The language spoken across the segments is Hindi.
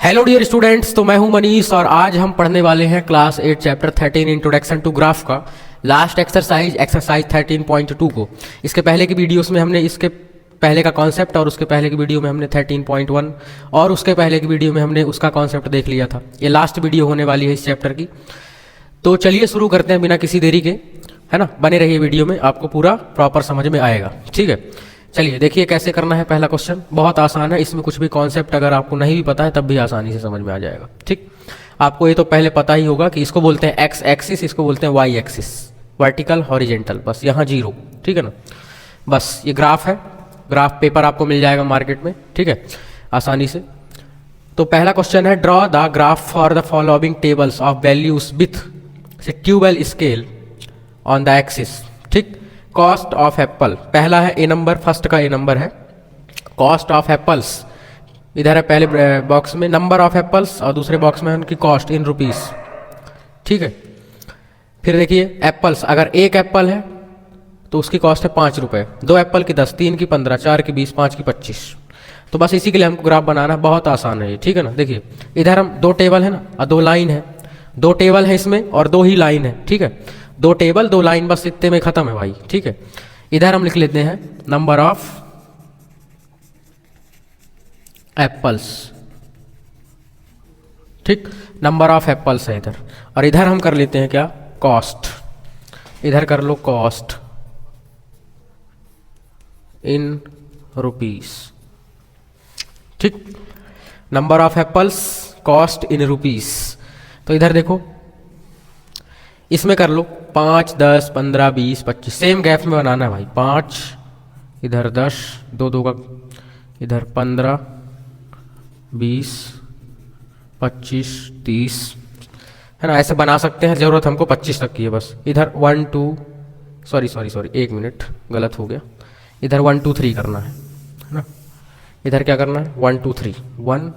हेलो डियर स्टूडेंट्स, तो मैं हूं मनीष और आज हम पढ़ने वाले हैं class 8 chapter 13 introduction to graph का लास्ट एक्सरसाइज 13.2 को। इसके पहले की वीडियोस में हमने इसके पहले का कॉन्सेप्ट और उसके पहले की वीडियो में हमने 13.1 और उसके पहले की वीडियो में हमने उसका कॉन्सेप्ट देख लिया था। ये लास्ट वीडियो होने वाली है इस चैप्टर की। तो चलिए शुरू करते हैं बिना किसी देरी के, है ना। बने रहिए वीडियो में, आपको पूरा प्रॉपर समझ में आएगा। ठीक है, चलिए देखिए कैसे करना है। पहला क्वेश्चन बहुत आसान है, इसमें कुछ भी कॉन्सेप्ट अगर आपको नहीं भी पता है तब भी आसानी से समझ में आ जाएगा। ठीक, आपको ये तो पहले पता ही होगा कि इसको बोलते हैं एक्स एक्सिस, इसको बोलते हैं वाई एक्सिस, वर्टिकल हॉरिजेंटल, बस यहाँ 0। ठीक है ना, बस ये ग्राफ है। ग्राफ पेपर आपको मिल जाएगा मार्केट में, ठीक है, आसानी से। तो पहला क्वेश्चन है, draw the graph for the following tables of values with suitable scale on the axis. ठीक, कॉस्ट ऑफ एप्पल पहला है, ए नंबर, फर्स्ट का ए नंबर है। कॉस्ट ऑफ एप्पल्स इधर है पहले बॉक्स में, नंबर ऑफ एप्पल्स, और दूसरे बॉक्स में है उनकी कॉस्ट इन रुपीस। ठीक है, फिर देखिए एप्पल्स, अगर एक एप्पल है तो उसकी कॉस्ट है 5 रुपये, 2 एप्पल की 10, 3 की 15, 4 की 20, 5 की 25। तो बस इसी के लिए हमको ग्राफ बनाना है, बहुत आसान है ये। ठीक है ना, देखिए इधर हम 2 टेबल है ना और 2 लाइन है, 2 टेबल है इसमें और 2 ही लाइन है। ठीक है, 2 टेबल 2 लाइन, बस इतने में खत्म है भाई। ठीक है, इधर हम लिख लेते हैं नंबर ऑफ एप्पल्स। ठीक, नंबर ऑफ एप्पल्स है इधर, और इधर हम कर लेते हैं क्या, कॉस्ट। इधर कर लो कॉस्ट इन रुपीस। ठीक, number of apples, cost in rupees. तो इधर देखो, इसमें कर लो 5, 10, 15, 20, 25, सेम गैप में बनाना है भाई। 5 इधर 10, 2 2 का इधर 15, 20, 25, 30, है ना, ऐसे बना सकते हैं। ज़रूरत हमको 25 तक की है बस। इधर 1 2 सॉरी 1 मिनट गलत हो गया, इधर 1 2 3 करना है ना। इधर क्या करना है, 1 2 3, 1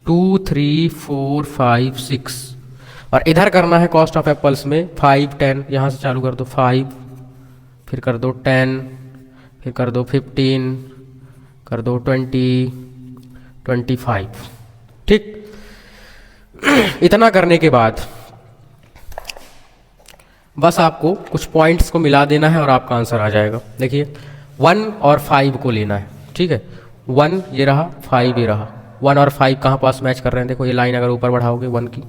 2 3 4 5 6, और इधर करना है कॉस्ट ऑफ एप्पल्स में 5 10, यहाँ से चालू कर दो 5, फिर कर दो 10, फिर कर दो 15, कर दो 20, 25। ठीक, इतना करने के बाद बस आपको कुछ पॉइंट्स को मिला देना है और आपका आंसर आ जाएगा। देखिए 1 और 5 को लेना है। ठीक है, 1 ये रहा, 5 ये रहा। 1 और 5 कहाँ पास मैच कर रहे हैं, देखो ये लाइन अगर ऊपर बढ़ाओगे 1 की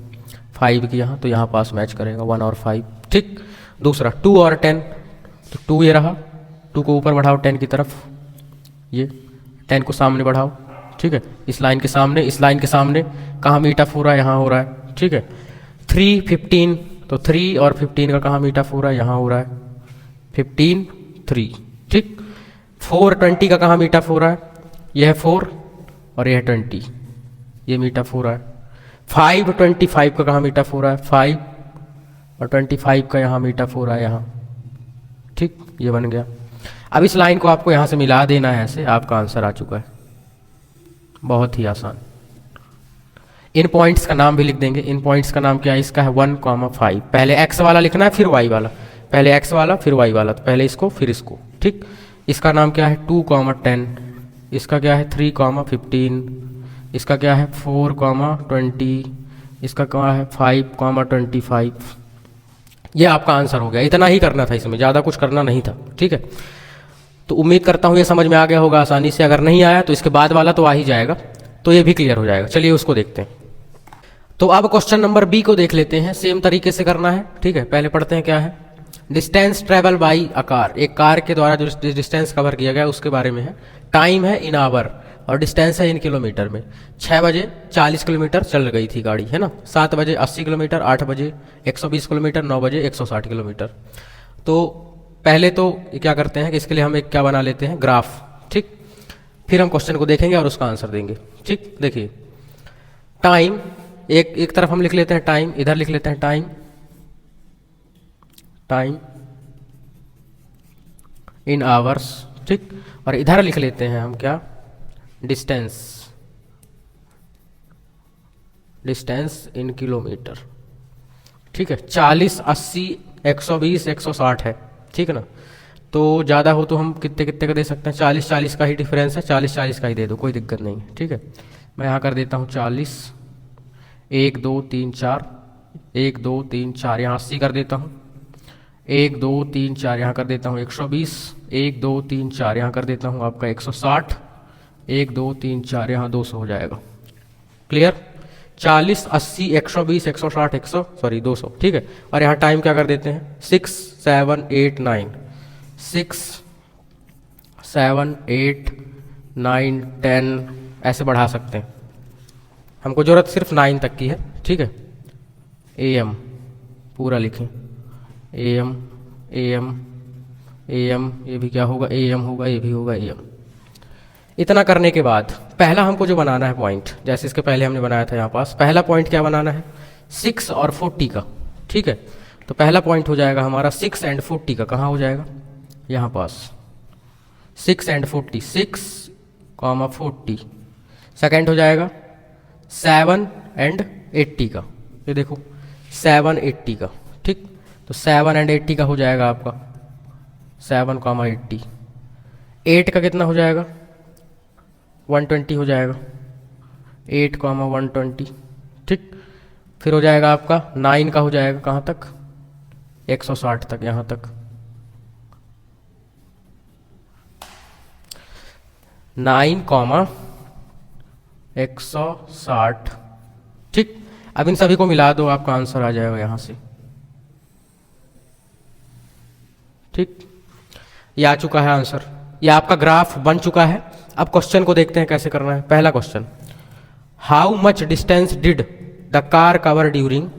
5 की यहाँ, तो यहाँ पास मैच करेगा 1 और 5। ठीक, दूसरा 2 और 10, तो 2 ये रहा, 2 को ऊपर बढ़ाओ 10 की तरफ, ये 10 को सामने बढ़ाओ। ठीक है, इस लाइन के सामने, इस लाइन के सामने कहाँ मीट अप हो रहा है, यहाँ हो रहा है। ठीक है, 3 15, तो 3 और 15 का कहाँ मीट अप हो रहा है, यहाँ हो रहा है 15 3। ठीक, 4 20 का कहाँ मीट अप हो रहा है, यह है 4 और यह है 20, ये मीट अप हो रहा है। 5 25 का कहाँ मीट अप हो रहा है, 5 और 25 का यहाँ मीट अप हो रहा है, यहाँ। ठीक, ये बन गया। अब इस लाइन को आपको यहाँ से मिला देना है, ऐसे आपका आंसर आ चुका है। बहुत ही आसान। इन पॉइंट्स का नाम भी लिख देंगे। इन पॉइंट्स का नाम क्या है, इसका है 1, 5। पहले एक्स वाला लिखना है, फिर वाई वाला, पहले एक्स वाला फिर वाई वाला, तो पहले इसको फिर इसको। ठीक, इसका नाम क्या है 2, 10, इसका क्या है 3, 15, इसका क्या है 4, 20, इसका क्या है 5, 25। ये आपका आंसर हो गया। इतना ही करना था, इसमें ज़्यादा कुछ करना नहीं था। ठीक है, तो उम्मीद करता हूँ ये समझ में आ गया होगा आसानी से। अगर नहीं आया तो इसके बाद वाला तो आ ही जाएगा, तो ये भी क्लियर हो जाएगा। चलिए उसको देखते हैं। तो अब क्वेश्चन नंबर बी को देख लेते हैं, सेम तरीके से करना है। ठीक है, पहले पढ़ते हैं क्या है। Distance travel by a car, एक कार के द्वारा जो डिस्टेंस कवर किया गया उसके बारे में है। टाइम है इन आवर और डिस्टेंस है इन किलोमीटर में। 6 बजे 40 किलोमीटर चल गई थी गाड़ी, है ना। 7 बजे 80 किलोमीटर, 8 बजे 120 किलोमीटर, 9 बजे 160 किलोमीटर। तो पहले तो क्या करते हैं कि इसके लिए हम एक क्या बना लेते हैं, ग्राफ। ठीक, फिर हम क्वेश्चन को देखेंगे और उसका आंसर देंगे। ठीक, देखिए टाइम एक तरफ हम लिख लेते हैं टाइम, इधर लिख लेते हैं टाइम, टाइम इन आवर्स। ठीक, और इधर लिख लेते हैं हम क्या, डिस्टेंस, डिस्टेंस इन किलोमीटर। ठीक है, 40 80 120 160 है। ठीक है ना, तो ज़्यादा हो तो हम कितने कितने का दे सकते हैं, 40 40 का ही डिफरेंस है, 40 40 का ही दे दो, कोई दिक्कत नहीं है। ठीक है, मैं यहाँ कर देता हूँ 40, 1 2 3 4, 1 2 3 4 यहाँ 80 कर देता हूँ, 1 2 3 4 यहाँ कर देता हूँ 120, 1 2 3 4 यहाँ कर देता हूँ आपका 160, 1 2 3 4 यहाँ 200 हो जाएगा। क्लियर? 40, 80, 120, 160, 100 सॉरी 200, ठीक है। और यहाँ टाइम क्या कर देते हैं 6 7 8 9, 6 7 8 9 10 ऐसे बढ़ा सकते हैं, हमको ज़रूरत सिर्फ 9 तक की है, ठीक है। AM पूरा लिखें, AM AM AM, ये भी क्या होगा AM होगा, ये भी होगा AM। इतना करने के बाद पहला हमको जो बनाना है पॉइंट, जैसे इसके पहले हमने बनाया था यहाँ पास, पहला पॉइंट क्या बनाना है 6 और 40 का, ठीक है। तो पहला पॉइंट हो जाएगा हमारा 6 एंड 40 का, कहाँ हो जाएगा यहाँ पास 6 एंड 40, 6, 40। सेकेंड हो जाएगा 7 एंड 80 का, ये देखो 7 80 का, ठीक। तो 7 एंड 80 का हो जाएगा आपका 7, 80। 8 का कितना हो जाएगा 120 हो जाएगा, 8, 120, ठीक। फिर हो जाएगा आपका 9 का हो जाएगा कहाँ तक 160 तक, यहाँ तक 9, 160, ठीक। अब इन सभी को मिला दो, आपका आंसर आ जाएगा यहाँ से, ठीक। ये आ चुका है आंसर, ये आपका ग्राफ बन चुका है। अब क्वेश्चन को देखते हैं कैसे करना है। पहला question, how much distance did the car cover during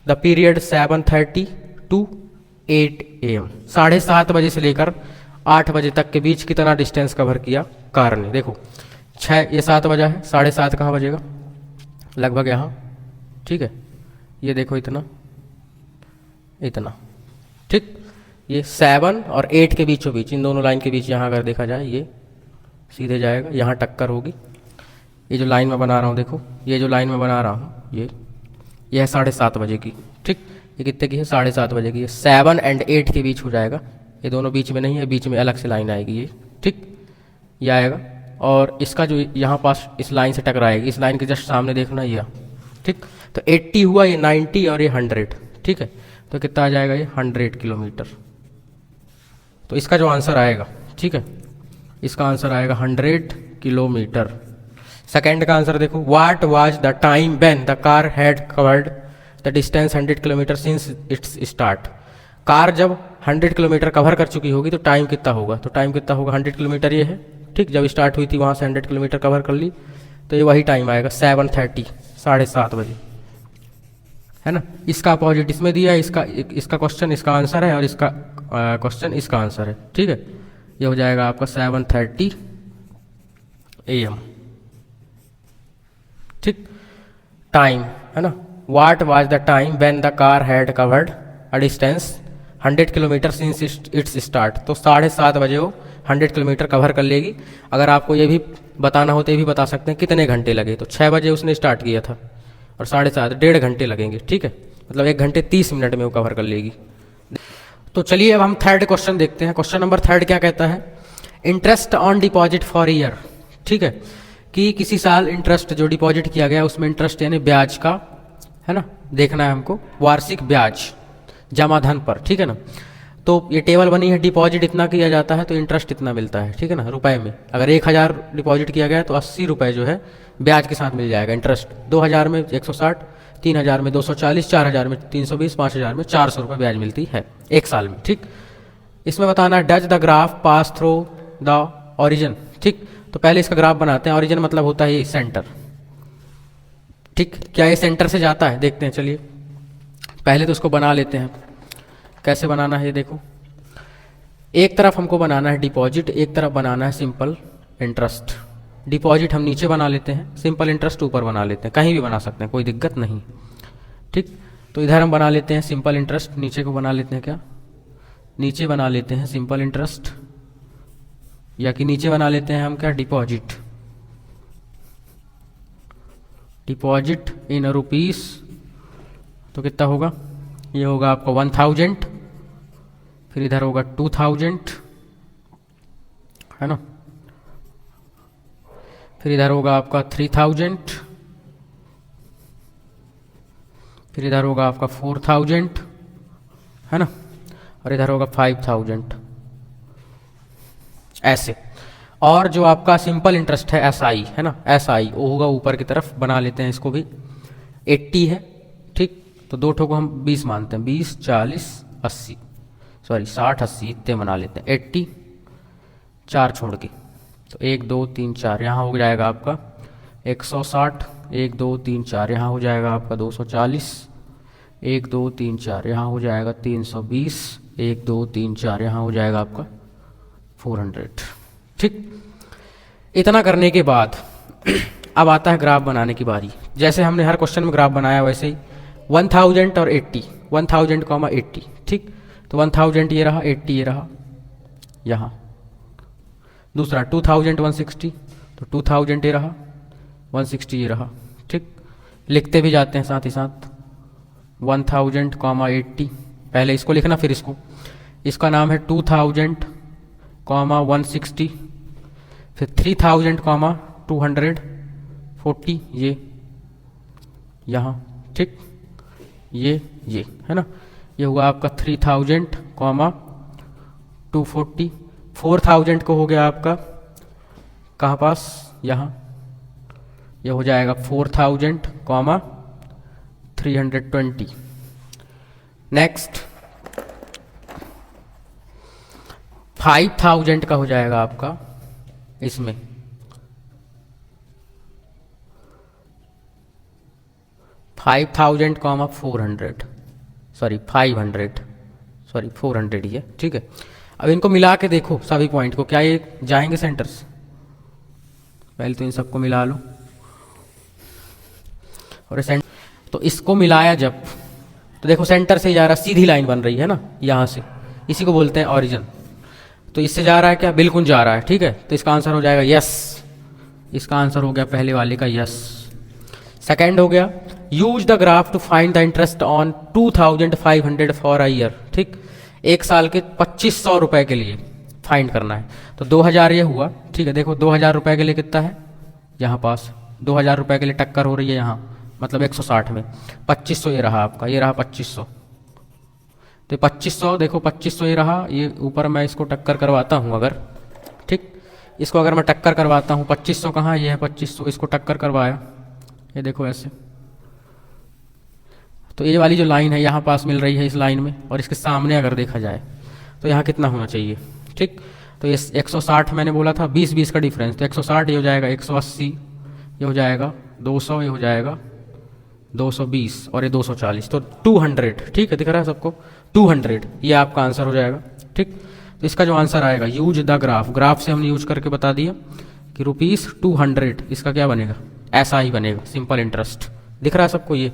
the period 7:30 to 8 AM, 7:30 बजे से लेकर 8 बजे तक के बीच कितना डिस्टेंस कवर किया कार ने। देखो 6, ये 7 बजा है, 7:30 कहाँ बजेगा लगभग यहाँ, ठीक है। ये देखो इतना इतना, ठीक। ये 7 और 8 के बीचों बीच, इन दोनों लाइन के बीच यहाँ अगर देखा जाए ये सीधे जाएगा, यहाँ टक्कर होगी। ये जो लाइन मैं बना रहा हूँ देखो, ये जो लाइन मैं बना रहा हूँ ये है 7:30 बजे की, ठीक। ये कितने की है 7:30 बजे की, 7 एंड 8 के बीच हो जाएगा। ये दोनों बीच में नहीं है, बीच में अलग से लाइन आएगी ये, ठीक। ये आएगा और इसका जो यहाँ पास इस लाइन से टकराएगी, इस लाइन के जस्ट सामने देखना ये, ठीक। तो 80 हुआ, ये 90 और ये 100, ठीक है। तो कितना आ जाएगा ये 100 किलोमीटर। तो इसका जो आंसर आएगा, ठीक है, इसका आंसर आएगा 100 किलोमीटर। सेकेंड का आंसर देखो, what was the time when the car had covered the distance 100 kilometre since it's start. Car जब 100 किलोमीटर कवर कर चुकी होगी तो टाइम कितना होगा, तो टाइम कितना होगा 100 किलोमीटर ये है, ठीक। जब स्टार्ट हुई थी वहाँ से 100 किलोमीटर कवर कर ली तो ये वही टाइम आएगा 7:30, 7:30 बजे, है ना। इसका अपोजिट इसमें दिया है, इसका क्वेश्चन इसका आंसर है और इसका क्वेश्चन इसका आंसर है, ठीक है। ये हो जाएगा आपका 7:30 AM, ठीक। टाइम है ना, what was the time when the car had covered a distance 100 kilometre since it's start. तो 7:30 बजे वो 100 किलोमीटर कवर कर लेगी। अगर आपको ये भी बताना हो तो ये भी बता सकते हैं कितने घंटे लगे। तो 6 बजे उसने स्टार्ट किया था और 7:30, 1.5 घंटे लगेंगे, ठीक है। मतलब 1 घंटे 30 मिनट में वो कवर कर लेगी। तो चलिए अब हम थर्ड क्वेश्चन देखते हैं। क्वेश्चन नंबर 3 क्या कहता है, interest on deposit for year, ठीक है। कि किसी साल इंटरेस्ट जो डिपॉजिट किया गया उसमें इंटरेस्ट यानी ब्याज का, है ना, देखना है हमको, वार्षिक ब्याज जमा धन पर, ठीक है ना। तो ये टेबल बनी है, डिपॉजिट इतना किया जाता है तो इंटरेस्ट इतना मिलता है, ठीक है ना, रुपए में। अगर 1000 डिपॉजिट किया गया तो 80 रुपये जो है ब्याज के साथ मिल जाएगा इंटरेस्ट। 2000 में 160, 3000 में 240, 4000 में 320, 5000 में 400 रुपये ब्याज मिलती है एक साल में, ठीक। इसमें बताना does the graph pass through the origin, ठीक। तो पहले इसका ग्राफ बनाते हैं। ओरिजिन मतलब होता है ये सेंटर, ठीक। क्या ये सेंटर से जाता है, देखते हैं, चलिए पहले तो उसको बना लेते हैं। कैसे बनाना है ये देखो, एक तरफ हमको बनाना है डिपॉजिट, एक तरफ बनाना है सिंपल इंटरेस्ट। डिपॉजिट हम नीचे बना लेते हैं, सिंपल इंटरेस्ट ऊपर बना लेते हैं, कहीं भी बना सकते हैं, कोई दिक्कत नहीं, ठीक। तो इधर हम बना लेते हैं सिंपल इंटरेस्ट, नीचे को बना लेते हैं, क्या नीचे बना लेते हैं सिंपल इंटरेस्ट, या कि नीचे बना लेते हैं हम क्या डिपॉजिट। डिपॉजिट इन रुपीस तो कितना होगा, ये होगा आपका 1000, फिर इधर होगा 2000, है ना, फिर इधर होगा आपका 3000, फिर इधर होगा आपका 4000, है ना, और इधर होगा 5000, ऐसे। और जो आपका सिंपल इंटरेस्ट है SI, है ना, SI वो होगा ऊपर की तरफ, बना लेते हैं इसको भी, 80 है, ठीक। तो दो ठो को हम 20 मानते हैं, 20 40 80, सॉरी 60 80 इतने बना लेते हैं, 80 4 छोड़ के, तो 1 2 3 4 यहाँ हो जाएगा आपका 160, 1 2 3 4 यहाँ हो जाएगा आपका 240, 1 2 3 4 यहाँ हो जाएगा 320, 1 2 3 4 यहाँ हो जाएगा आपका 400, ठीक। इतना करने के बाद अब आता है ग्राफ बनाने की बारी। जैसे हमने हर क्वेश्चन में ग्राफ बनाया वैसे ही 1000 और 80, 1000 कॉमा 80, ठीक। तो 1000 ये रहा, 80 ये रहा यहाँ। दूसरा 2000 160, तो 2000 ये रहा, 160 ये रहा, ठीक। लिखते भी जाते हैं साथ ही साथ 1000 कॉमा 80, पहले इसको लिखना फिर इसको, इसका नाम है 2000 कॉमा 160, फिर 3000 कॉमा 240, ये यहाँ, ठीक। ये है ना, ये हुआ आपका 3000 कॉमा 240, 4000 को हो गया आपका कहाँ पास, यहाँ, ये हो जाएगा 4000 कॉमा 320। नेक्स्ट 5000 का हो जाएगा आपका इसमें, $5,000 कॉमा 400, सॉरी 500, सॉरी 400 ही है, ठीक है। अब इनको मिला के देखो सभी पॉइंट को, क्या ये जाएंगे सेंटर्स? पहले तो इन सबको मिला लो, और तो इसको मिलाया जब, तो देखो सेंटर से जा रहा, सीधी लाइन बन रही है ना यहाँ से, इसी को बोलते हैं ऑरिजिन। तो इससे जा रहा है क्या? बिल्कुल जा रहा है, ठीक है। तो इसका आंसर हो जाएगा यस, इसका आंसर हो गया पहले वाले का यस। सेकेंड हो गया use the graph to find the interest on 2500 for a year, ठीक। एक साल के 2500 रुपए के लिए फाइंड करना है। तो 2000 ये हुआ, ठीक है। देखो 2000 रुपए के लिए कितना है यहाँ पास, 2000 रुपए के लिए टक्कर हो रही है यहाँ, मतलब 160 में 2500 ये रहा आपका, ये रहा 2500। तो 2500 देखो 2500 ये रहा, ये ऊपर मैं इसको टक्कर करवाता हूँ अगर, ठीक। इसको अगर मैं टक्कर करवाता हूँ, 2500 कहाँ, ये है 2500, इसको टक्कर करवाया, ये देखो ऐसे। तो ये वाली जो लाइन है यहाँ पास मिल रही है इस लाइन में, और इसके सामने अगर देखा जाए तो यहाँ कितना होना चाहिए, ठीक। तो ये 160 मैंने बोला था, 20-20 का डिफरेंस, तो 160 ये हो जाएगा 180, ये हो जाएगा 200, ये हो जाएगा 220 और ये 240, तो 200, ठीक है। दिख रहा है सबको 200, ये आपका आंसर हो जाएगा, ठीक। तो इसका जो आंसर आएगा यूज द ग्राफ, ग्राफ से हमने यूज करके बता दिया कि ₹200, इसका क्या बनेगा, ऐसा ही बनेगा, सिंपल इंटरेस्ट। दिख रहा है सबको ये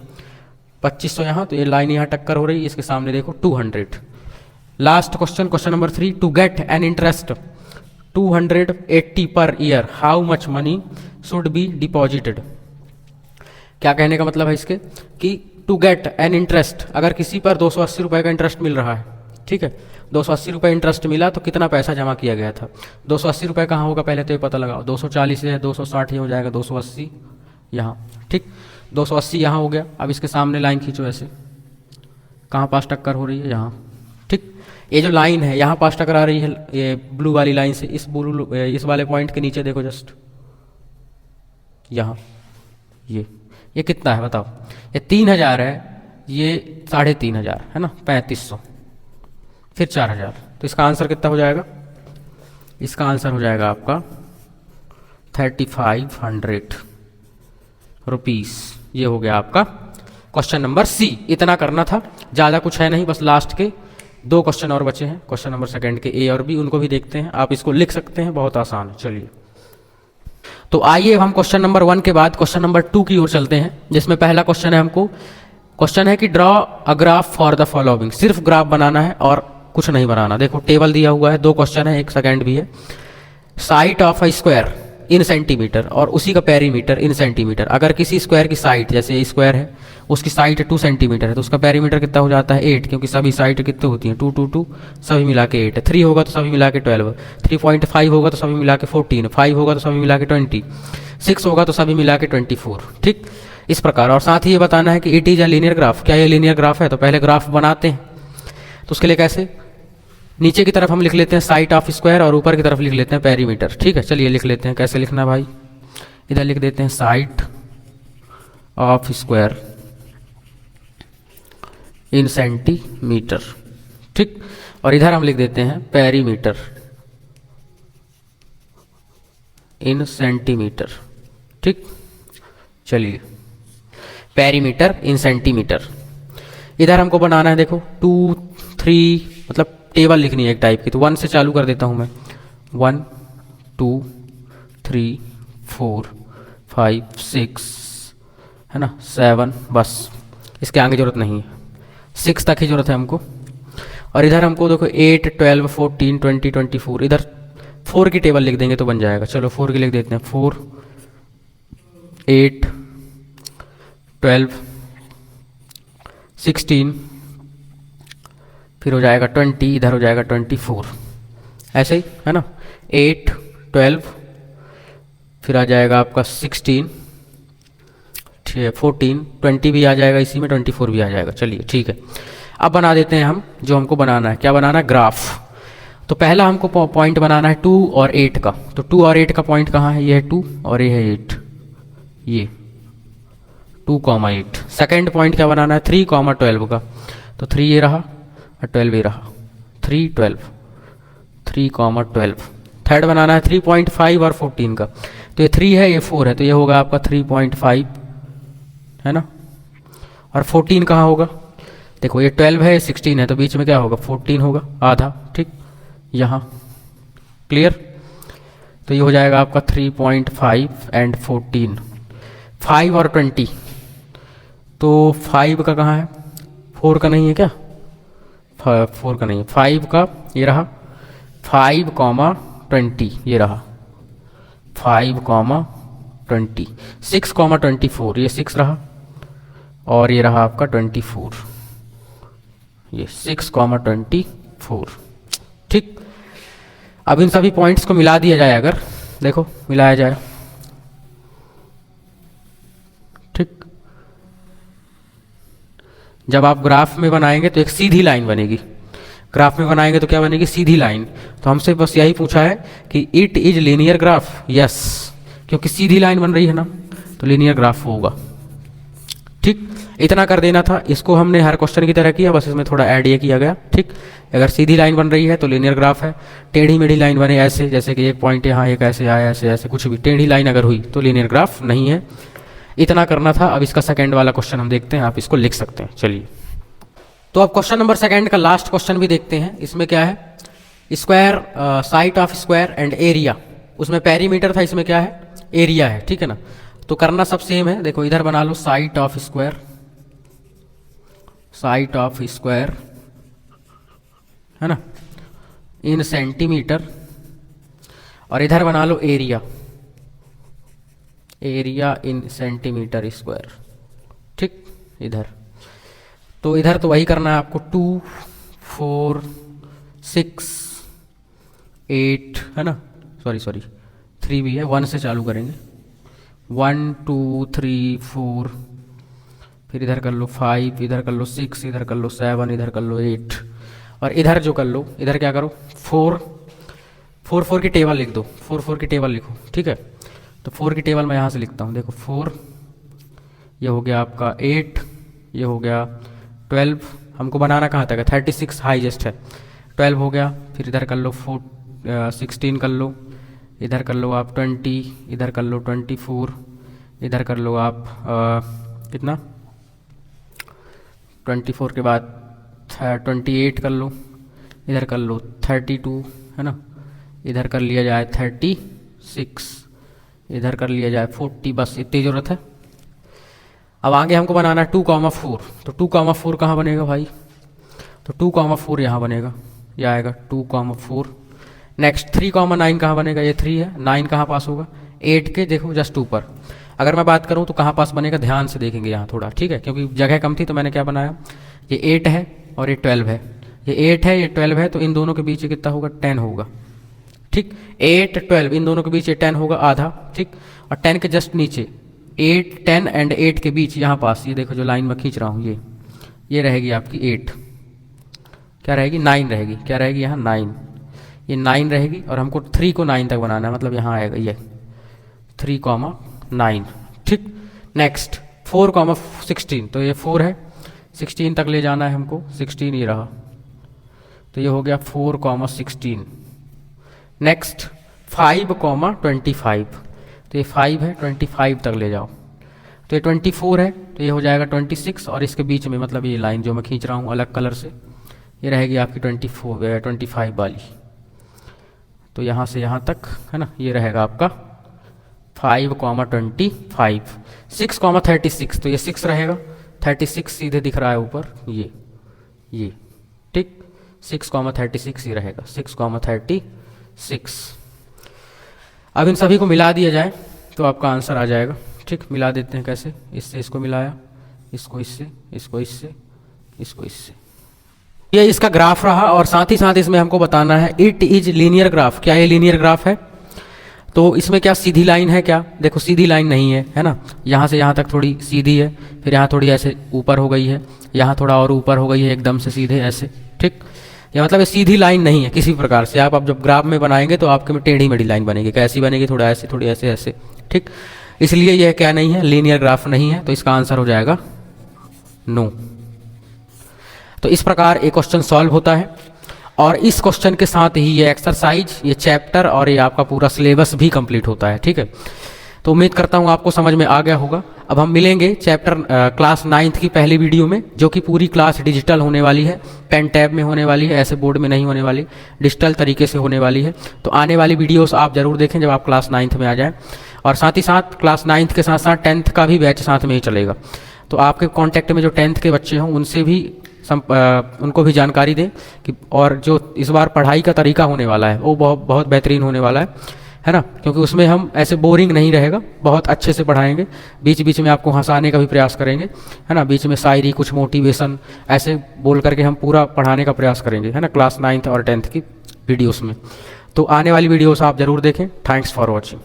2500 यहाँ, तो ये लाइन यहाँ टक्कर हो रही है, इसके सामने देखो 200। Last question, question number 3, to get an interest 280 per year how much money should be deposited. क्या कहने का मतलब है इसके कि टू गेट एन इंटरेस्ट, अगर किसी पर 280 रुपये का इंटरेस्ट मिल रहा है, ठीक है, 280 रुपये इंटरेस्ट मिला तो कितना पैसा जमा किया गया था। 280 रुपये कहाँ होगा पहले तो ये पता लगाओ, 240 है, 260 ये हो जाएगा 280 यहाँ, ठीक। 280 यहाँ हो गया। अब इसके सामने लाइन खींचो ऐसे, कहाँ पास टक्कर हो रही है, यहाँ, ठीक। ये जो लाइन है यहाँ पास टक्कर आ रही है ये ब्लू वाली लाइन से, इस वाले पॉइंट के नीचे देखो जस्ट यहाँ, ये कितना है बताओ, ये 3000 है, ये 3500 है ना, 3500, फिर 4000, तो इसका आंसर कितना हो जाएगा, इसका आंसर हो जाएगा आपका 3500 रुपीस। ये हो गया आपका क्वेश्चन नंबर सी। इतना करना था, ज़्यादा कुछ है नहीं, बस लास्ट के 2 क्वेश्चन और बचे हैं, क्वेश्चन नंबर सेकंड के ए और बी, उनको भी देखते हैं। आप इसको लिख सकते हैं, बहुत आसान है। चलिए तो आइए हम क्वेश्चन नंबर 1 के बाद क्वेश्चन नंबर 2 की ओर चलते हैं, जिसमें पहला क्वेश्चन है हमको, क्वेश्चन है कि draw a graph for the following. सिर्फ ग्राफ बनाना है और कुछ नहीं बनाना। देखो टेबल दिया हुआ है, 2 क्वेश्चन है, 1 सेकंड भी है। Side of a square in centimeter और उसी का पेरीमीटर इन सेंटीमीटर। अगर किसी स्क्वायर की साइड, जैसे ये स्क्वायर है, उसकी साइड 2 सेंटीमीटर है, तो उसका पेरीमीटर कितना हो जाता है 8, क्योंकि सभी साइड कितने होती हैं 2 2 2, सभी मिला के 8 है। 3 होगा तो सभी मिला के 12, 3.5 होगा तो सभी मिला के 14, 5 होगा तो सभी मिला के 20, 6 होगा तो सभी मिला के 24, ठीक। इस प्रकार, और साथ ही ये बताना है कि it is a linear graph, क्या ये लीनियर ग्राफ है। तो पहले ग्राफ बनाते हैं, तो उसके लिए कैसे, नीचे की तरफ हम लिख लेते हैं साइट ऑफ स्क्वायर और ऊपर की तरफ लिख लेते हैं पेरीमीटर, ठीक है। चलिए लिख लेते हैं, कैसे लिखना है भाई, इधर लिख देते हैं site of square in centimetre, ठीक। और इधर हम लिख देते हैं पेरीमीटर इन सेंटीमीटर, ठीक। चलिए, पेरीमीटर इन सेंटीमीटर। इधर हमको बनाना है, देखो 2 3, मतलब टेबल लिखनी है एक टाइप की, तो 1 से चालू कर देता हूं मैं। 1 2 3 4 5 6 है ना, 7, बस इसके आगे जरूरत नहीं है, 6 तक ही जरूरत है हमको। और इधर हमको देखो 8 12 14 20 24, इधर 4 की टेबल लिख देंगे तो बन जाएगा। चलो 4 की लिख देते हैं, 4 8 12 16, फिर हो जाएगा 20, इधर हो जाएगा 24, ऐसे ही है ना। 8 12, फिर आ जाएगा आपका 16 14 20 भी आ जाएगा इसी में, 24 भी आ जाएगा। चलिए ठीक है, अब बना देते हैं हम जो हमको बनाना है। क्या बनाना है, ग्राफ। तो पहला हमको पॉइंट बनाना है 2 और 8 का। तो 2 और 8 का पॉइंट कहाँ है, ये है 2 और ये है 8, ये 2,8। सेकेंड पॉइंट क्या बनाना है, 3,12 का। तो 3 ये रहा और 12 ये रहा, 3 12 3,12। थर्ड बनाना है 3.5 और 14 का। तो ये 3 है, ये 4 है, तो ये होगा आपका 3.5, है ना। और 14 कहाँ होगा, देखो ये 12 है, 16 है, तो बीच में क्या होगा, 14 होगा, आधा, ठीक, यहाँ। क्लियर। तो ये हो जाएगा आपका 3.5 एंड 14, 5 और 20। तो 5 का कहाँ है, 4 का नहीं है क्या, 4 का नहीं है, 5 का ये रहा, 5,20 ये रहा, 5,20, 6,24 ये 6 रहा, और ये रहा आपका 24, ये 6,24, ठीक। अब इन सभी पॉइंट्स को मिला दिया जाए, अगर देखो मिलाया जाए, ठीक। जब आप ग्राफ में बनाएंगे तो एक सीधी लाइन बनेगी, ग्राफ में बनाएंगे तो क्या बनेगी, सीधी लाइन। तो हमसे बस यही पूछा है कि it is linear graph, yes, क्योंकि सीधी लाइन बन रही है ना, तो लीनियर ग्राफ होगा, ठीक। इतना कर देना था, इसको हमने हर क्वेश्चन की तरह किया, बस इसमें थोड़ा ऐड ये किया गया, ठीक। अगर सीधी लाइन बन रही है तो लीनियर ग्राफ है, टेढ़ी मेढ़ी लाइन बने ऐसे, जैसे कि एक पॉइंट यहाँ एक ऐसे आया, ऐसे ऐसे कुछ भी टेढ़ी लाइन अगर हुई तो लीनियर ग्राफ नहीं है। इतना करना था। अब इसका सेकंड वाला क्वेश्चन हम देखते हैं, आप इसको लिख सकते हैं। चलिए, तो अब क्वेश्चन नंबर सेकंड का लास्ट क्वेश्चन भी देखते हैं। इसमें क्या है, square, side of square and area. उसमें पेरीमीटर था, इसमें क्या है, एरिया है, ठीक है ना। तो करना सब सेम है। देखो इधर बना लो side of square, side of square है ना, इन सेंटीमीटर, और इधर बना लो area, area in centimeter square, ठीक। इधर तो इधर तो वही करना है आपको, 2 4 6 8 है ना, सॉरी 3 भी है, 1 से चालू करेंगे, 1 2 3 4, फिर इधर कर लो 5, इधर कर लो 6, इधर कर लो 7, इधर कर लो 8, और इधर जो कर लो, इधर क्या करो, 4 4 की टेबल लिख दो, 4 की टेबल लिखो, ठीक है। तो 4 की टेबल मैं यहाँ से लिखता हूँ, देखो 4, ये हो गया आपका 8, ये हो गया 12, हमको बनाना कहाँ तक है, 36 हाईएस्ट है, 12 हो गया, फिर इधर कर लो 16 कर लो, इधर कर लो आप 20, इधर कर लो 24, इधर कर लो आप कितना, 24 के बाद 28 कर लो, इधर कर लो 32 है ना, इधर कर लिया जाए 36, इधर कर लिया जाए 40, बस इतनी ज़रूरत है। अब आगे हमको बनाना है 2,4। तो 2,4 कहाँ बनेगा भाई, तो 2,4 यहाँ बनेगा, यह आएगा 2,4। नेक्स्ट 3,9 कहाँ बनेगा, ये 3 है, 9 कहाँ पास होगा, 8 के देखो जस्ट ऊपर। अगर मैं बात करूँ तो कहाँ पास बनेगा, ध्यान से देखेंगे यहाँ थोड़ा, ठीक है, क्योंकि जगह कम थी तो मैंने क्या बनाया, ये 8 है और ये 12 है, ये 8 है ये 12 है, तो इन दोनों के बीच कितना होगा, 10 होगा, ठीक। 8 12 इन दोनों के बीच ये 10 होगा, आधा, ठीक। और 10 के जस्ट नीचे 8, 10 एंड 8 के बीच यहाँ पास ये देखो जो लाइन मैं खींच रहा हूँ ये रहेगी आपकी 8, क्या रहेगी 9 रहेगी, क्या रहेगी यहाँ 9, ये 9 रहेगी और हमको 3 को 9 तक बनाना है, मतलब यहाँ आएगा ये 3,9, ठीक। नेक्स्ट 4,16, तो ये 4 है, 16 तक ले जाना है हमको, 16 ये रहा, तो ये हो गया 4,16। नेक्स्ट 5,25, तो ये 5 है, 25 तक ले जाओ, तो ये 24 है, तो ये हो जाएगा 26 और इसके बीच में मतलब ये लाइन जो मैं खींच रहा हूँ अलग कलर से ये रहेगी आपकी 25 वाली, तो यहाँ से यहाँ तक है ना, ये रहेगा आपका 5,25, 6,36, तो ये 6 रहेगा, 36 सीधे दिख रहा है ऊपर ये ठीक, 6,36 ही रहेगा, 6,36। अब इन सभी को मिला दिया जाए तो आपका आंसर आ जाएगा, ठीक। मिला देते हैं कैसे, इससे इसको मिलाया, इसको इससे, इसको इससे, इसको इससे, ये इसका ग्राफ रहा। और साथ ही साथ इसमें हमको बताना है इट इज लीनियर ग्राफ, क्या ये लीनियर ग्राफ है? तो इसमें क्या सीधी लाइन है क्या? देखो सीधी लाइन नहीं है ना, यहाँ से यहाँ तक थोड़ी सीधी है, फिर यहाँ थोड़ी ऐसे ऊपर हो गई है, यहाँ थोड़ा और ऊपर हो गई है, एकदम से सीधे ऐसे, ठीक। या मतलब ये सीधी लाइन नहीं है किसी प्रकार से। आप जब ग्राफ में बनाएंगे तो आपके में टेढ़ी मेढ़ी लाइन बनेगी, कैसी बनेगी, थोड़ा ऐसे थोड़ी ऐसे ऐसे, ठीक। इसलिए यह क्या नहीं है, लीनियर ग्राफ नहीं है, तो इसका आंसर हो जाएगा नो। तो इस प्रकार एक क्वेश्चन सॉल्व होता है और इस क्वेश्चन के साथ ही ये एक्सरसाइज, ये चैप्टर और ये आपका पूरा सिलेबस भी कंप्लीट होता है, ठीक है। तो उम्मीद करता हूँ आपको समझ में आ गया होगा। अब हम मिलेंगे चैप्टर क्लास 9th की पहली वीडियो में, जो कि पूरी क्लास डिजिटल होने वाली है, पेन टैब में होने वाली है, ऐसे बोर्ड में नहीं होने वाली, डिजिटल तरीके से होने वाली है। तो आने वाली वीडियोस आप जरूर देखें जब आप क्लास 9th में आ जाएं। और साथ ही साथ क्लास 9th के साथ साथ 10th का भी बैच साथ में ही चलेगा। तो आपके कॉन्टैक्ट में जो 10th के बच्चे हों उनसे भी उनको भी जानकारी दें कि, और जो इस बार पढ़ाई का तरीका होने वाला है वो बहुत बेहतरीन होने वाला है ना, क्योंकि उसमें हम ऐसे बोरिंग नहीं रहेगा, बहुत अच्छे से पढ़ाएंगे, बीच बीच में आपको हंसाने का भी प्रयास करेंगे, है ना, बीच में शायरी, कुछ मोटिवेशन ऐसे बोल करके हम पूरा पढ़ाने का प्रयास करेंगे, है ना, क्लास 9th और 10th की वीडियोस में। तो आने वाली वीडियोस आप ज़रूर देखें। Thanks for watching.